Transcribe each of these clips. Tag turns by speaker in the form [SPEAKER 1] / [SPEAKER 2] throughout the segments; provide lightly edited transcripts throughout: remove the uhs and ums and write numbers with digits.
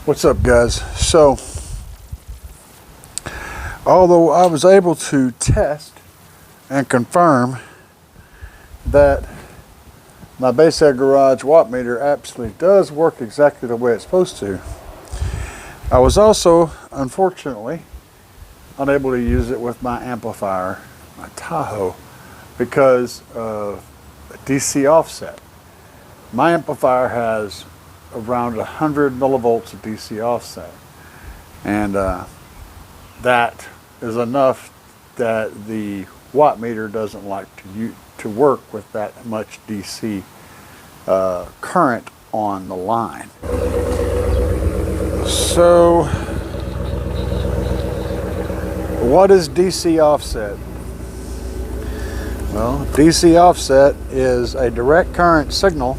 [SPEAKER 1] What's up, guys? So, although I was able to test and confirm that my Bayside Garage watt meter absolutely does work exactly the way it's supposed to, I was also, unfortunately, unable to use it with my amplifier, my Tahoe, because of a DC offset. My amplifier has around 100 millivolts of DC offset, and that is enough that the watt meter doesn't like to work with that much DC current on the line. So what is DC offset? Well, DC offset is a direct current signal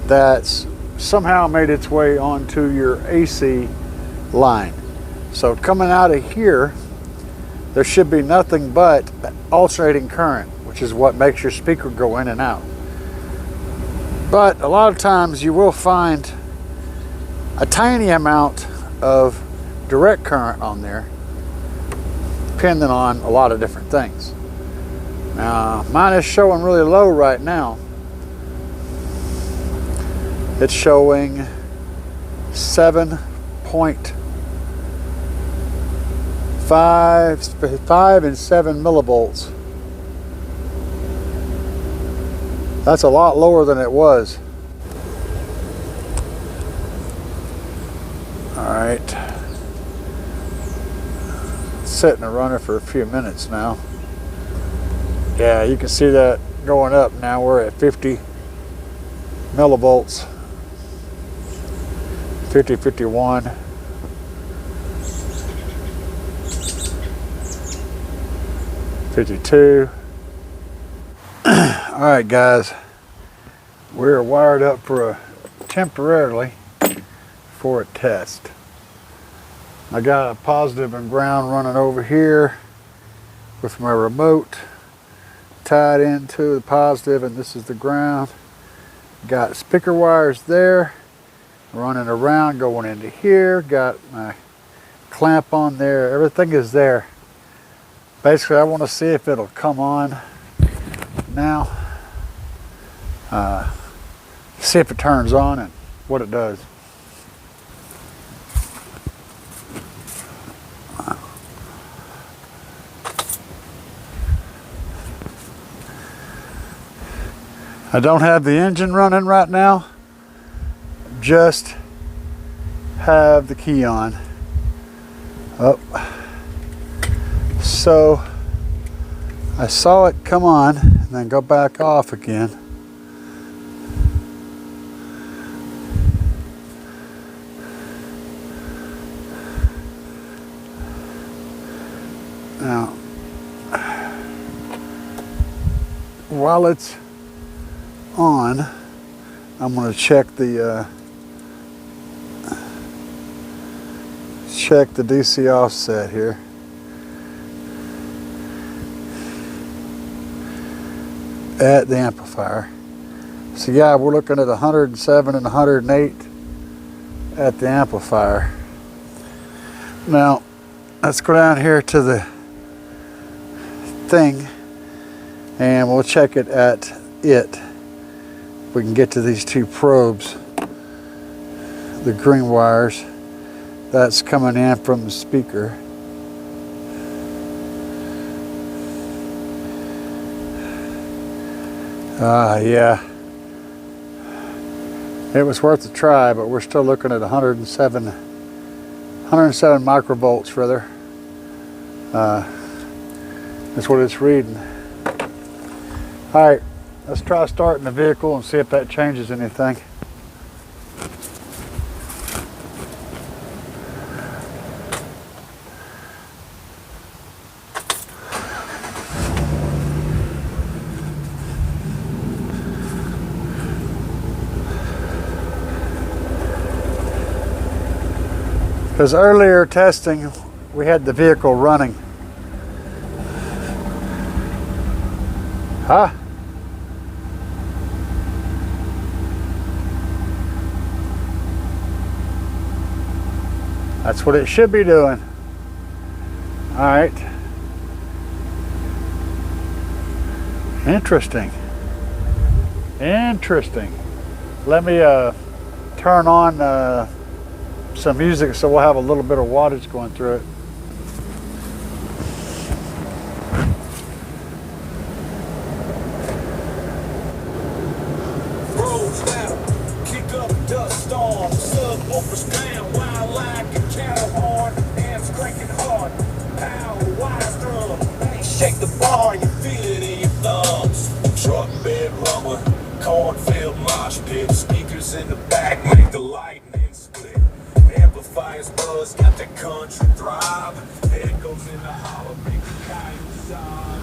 [SPEAKER 1] that's somehow made its way onto your AC line. So coming out of here, there should be nothing but alternating current, which is what makes your speaker go in and out. But a lot of times you will find a tiny amount of direct current on there, depending on a lot of different things. Now, mine is showing really low right now. It's showing 5 and 7 millivolts. That's a lot lower than it was. All right. Setting a runner for a few minutes now. Yeah, you can see that going up now. We're at 50 millivolts. 50, 51. 52. All right, guys, we're wired up for temporarily for a test. I got a positive and ground running over here with my remote tied into the positive, and this is the ground. Got speaker wires there running around going into here. Got my clamp on there. Everything is there. Basically, I want to see if it'll come on now. See if it turns on and what it does. I don't have the engine running right now. Just have the key on. Oh. So I saw it come on and then go back off again. Now, while it's on, I'm going to check the DC offset here. At the amplifier. So yeah, we're looking at 107 and 108 at the amplifier. Now, let's go down here to the thing and we'll check it at it. We can get to these two probes, the green wires that's coming in from the speaker. Yeah, it was worth a try, but we're still looking at 107 microvolts rather. That's what it's reading. All right, let's try starting the vehicle and see if that changes anything. Because earlier testing, we had the vehicle running. Huh? That's what it should be doing. All right. Interesting. Interesting. Let me turn on some music so we'll have a little bit of wattage going through it.
[SPEAKER 2] Rolls down, kick up dust storm, subwoofers down, wild like a cattle horn, amps cranking hard, power, wise drum, shake the bar, you feel it in your thumbs. Truck bed rumble, cornfield mosh pit, speakers in the back make the lightning split. Amplifiers buzz, got the country throb, echoes in the hollow, make the coyote sob.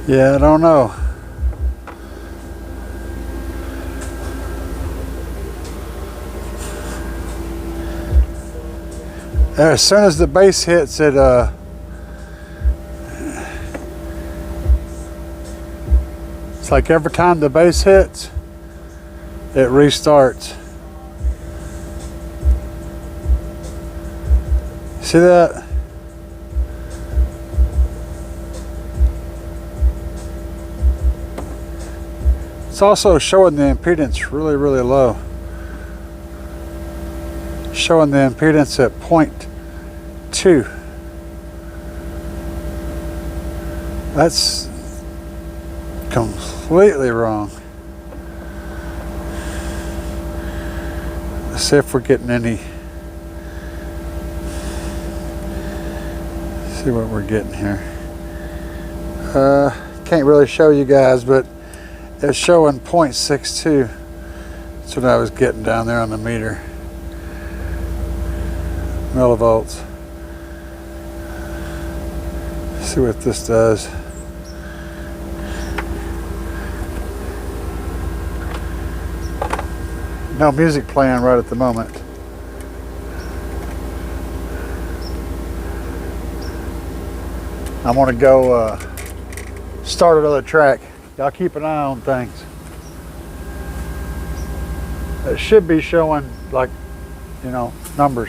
[SPEAKER 1] Yeah, I don't know. As soon as the bass hits it, it's like every time the bass hits, it restarts. See that? It's also showing the impedance really low. Showing the impedance at 0.2. That's completely wrong. Let's see if we're getting any. See what we're getting here. Can't really show you guys, but it's showing 0.62. That's what I was getting down there on the meter. Millivolts. See what this does. No music playing right at the moment. I'm gonna go start another track. Y'all keep an eye on things. It should be showing, like, you know, numbers.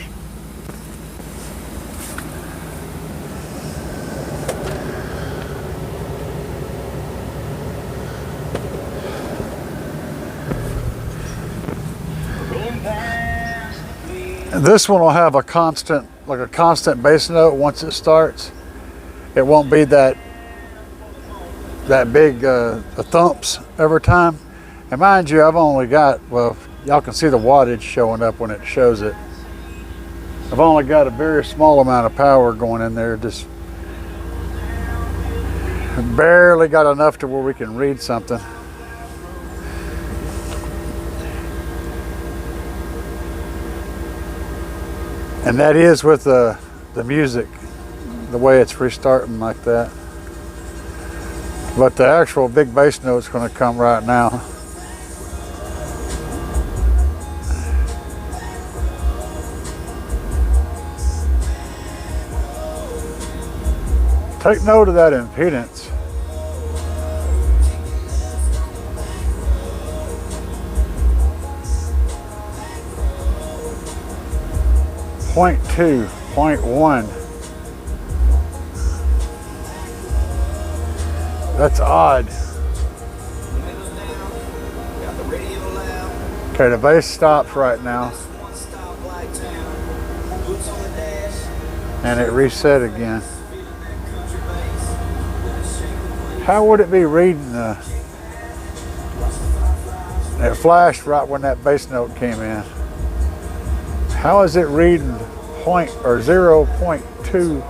[SPEAKER 1] And this one will have a constant, like a constant bass note once it starts. It won't be that big thumps every time. And mind you, I've only got, well, y'all can see the wattage showing up when it shows it. I've only got a very small amount of power going in there, just barely got enough to where we can read something. And that is with the music, the way it's restarting like that. But the actual big bass note's going to come right now. Take note of that impedance. Point 2, 0.1. That's odd. Okay, the bass stops right now. And it reset again. How would it be reading the... It flashed right when that bass note came in. How is it reading 0.2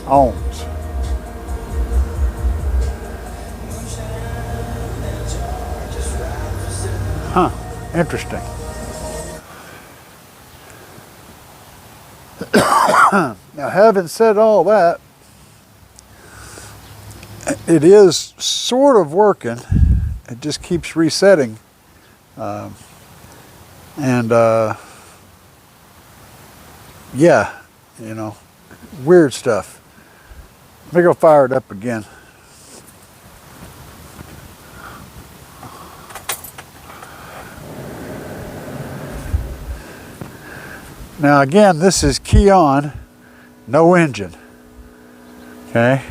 [SPEAKER 1] ohms? Huh, interesting. Now, having said all that, it is sort of working. It just keeps resetting. Yeah, you know, weird stuff. Let me go fire it up again. Now again, this is key on, no engine. Okay.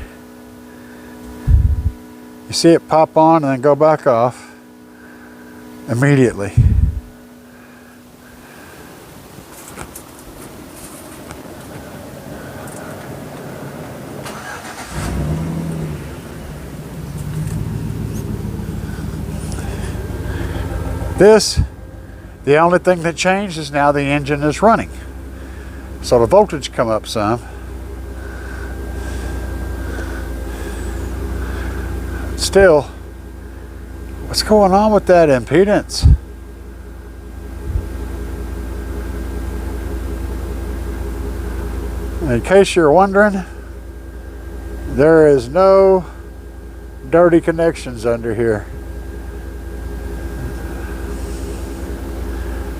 [SPEAKER 1] You see it pop on and then go back off immediately. This, the only thing that changed is now the engine is running. So the voltage come up some. Still, what's going on with that impedance? In case you're wondering, there is no dirty connections under here.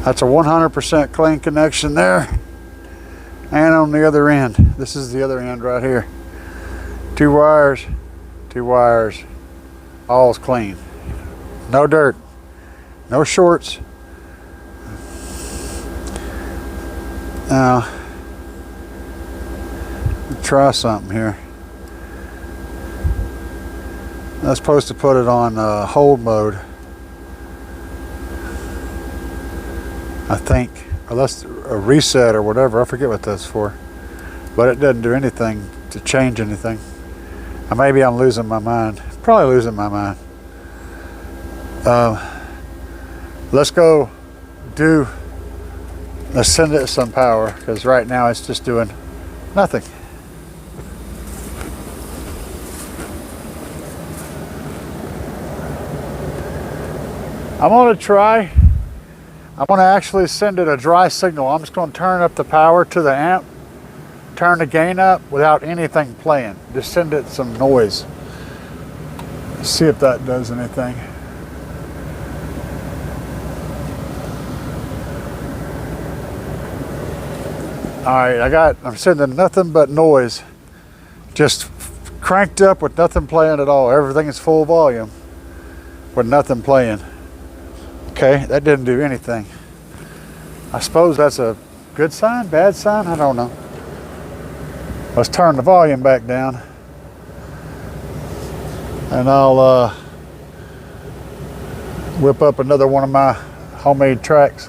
[SPEAKER 1] That's a 100% clean connection there. And on the other end, this is the other end right here. 2 wires, 2 wires, all's clean. No dirt, no shorts. Now, let's try something here. I'm supposed to put it on hold mode, I think, or that's a reset or whatever. I forget what that's for, but it doesn't do anything to change anything. Or maybe I'm losing my mind. Probably losing my mind. Let's go let's send it some power, because right now it's just doing nothing. I'm going to actually send it a dry signal. I'm just going to turn up the power to the amp, turn the gain up without anything playing. Just send it some noise. See if that does anything. Alright, I'm sending nothing but noise. Just cranked up with nothing playing at all. Everything is full volume with nothing playing. Okay, that didn't do anything. I suppose that's a good sign, bad sign, I don't know. Let's turn the volume back down. And I'll whip up another one of my homemade tracks.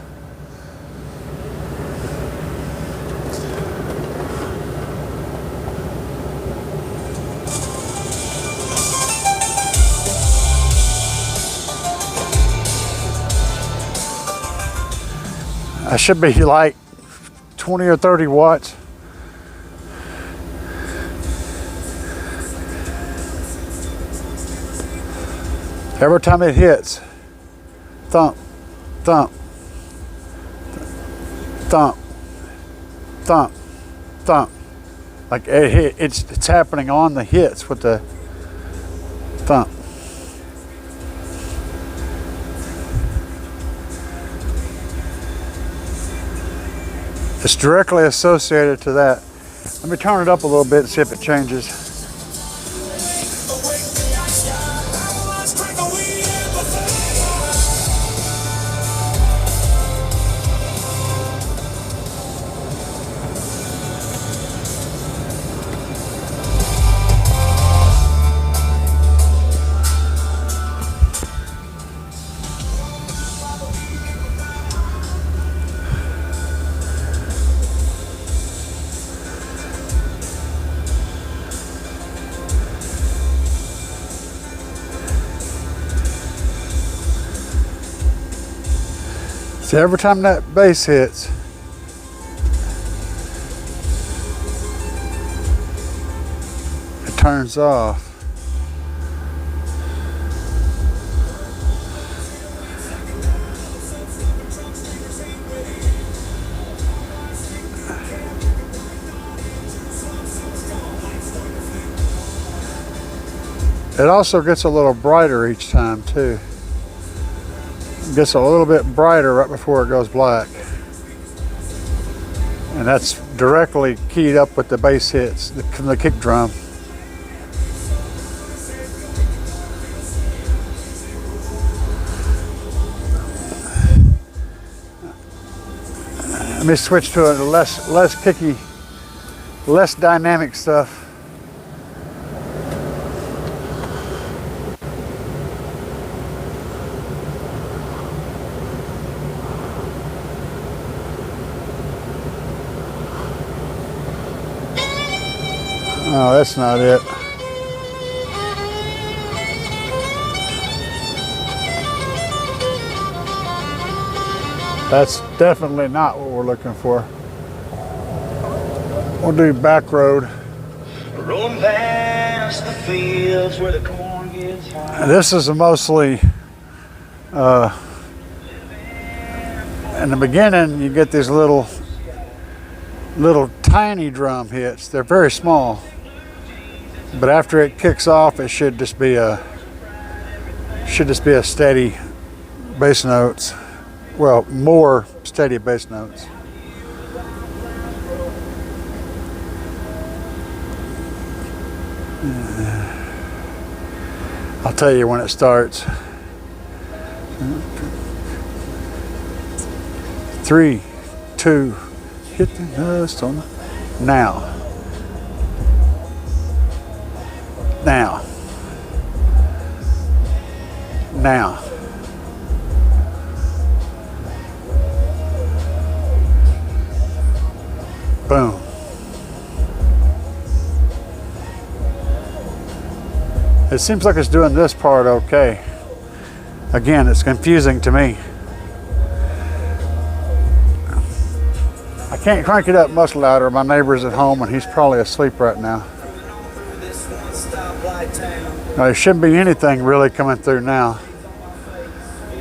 [SPEAKER 1] I should be like 20 or 30 watts. Every time it hits, thump, thump, thump, thump, thump. Like it's happening on the hits with the thump. It's directly associated to that. Let me turn it up a little bit and see if it changes. So every time that bass hits, it turns off. It also gets a little brighter each time too. It gets a little bit brighter right before it goes black. And that's directly keyed up with the bass hits from the kick drum. Let me switch to a less kicky, less dynamic stuff. Oh, that's not it. That's definitely not what we're looking for. We'll do back road.
[SPEAKER 2] Rolling past the fields where the corn gets high.
[SPEAKER 1] This is mostly, in the beginning, you get these little tiny drum hits. They're very small, but after it kicks off, it should just be a steady bass notes. Well, more steady bass notes. I'll tell you when it starts. 3, 2, hit the dust on now. Now. Now. Boom. It seems like it's doing this part okay. Again, it's confusing to me. I can't crank it up much louder. My neighbor's at home and he's probably asleep right now. There shouldn't be anything really coming through now.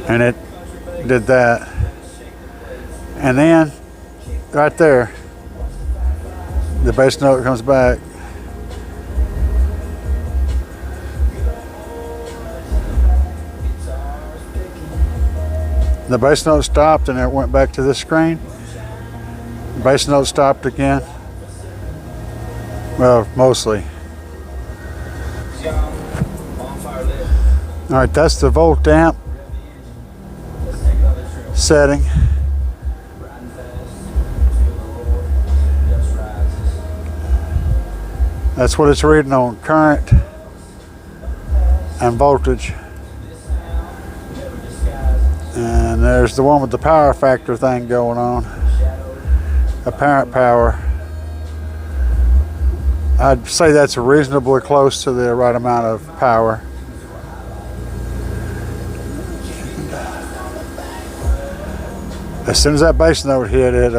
[SPEAKER 1] And it did that. And then, right there, the bass note comes back. The bass note stopped and it went back to this screen. The bass note stopped again. Well, mostly. All right, that's the volt amp setting. That's what it's reading on current and voltage. And there's the one with the power factor thing going on. Apparent power. I'd say that's reasonably close to the right amount of power. As soon as that bass note hit, it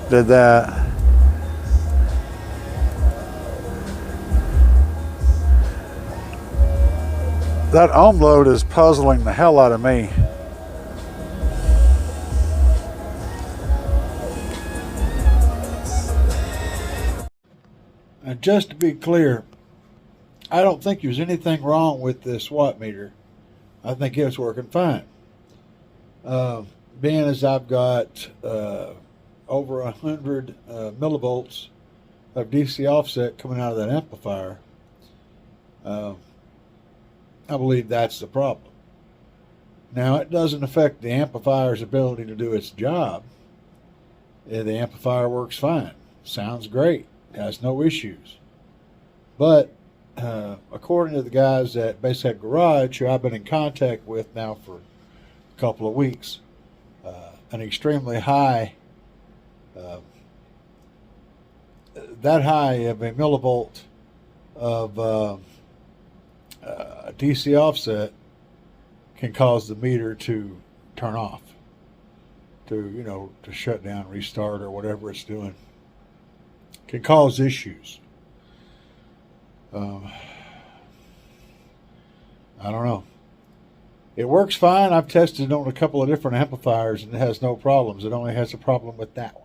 [SPEAKER 1] did that. That ohm load is puzzling the hell out of me. And just to be clear, I don't think there's anything wrong with this watt meter. I think it's working fine. Being as I've got over 100 millivolts of DC offset coming out of that amplifier, I believe that's the problem. Now, it doesn't affect the amplifier's ability to do its job. The amplifier works fine. Sounds great. Has no issues. But according to the guys at Basshead Garage, who I've been in contact with now for a couple of weeks, an extremely high, that high of a millivolt of DC offset can cause the meter to turn off, to shut down, restart, or whatever it's doing. Can cause issues. I don't know. It works fine. I've tested it on a couple of different amplifiers and it has no problems. It only has a problem with that one.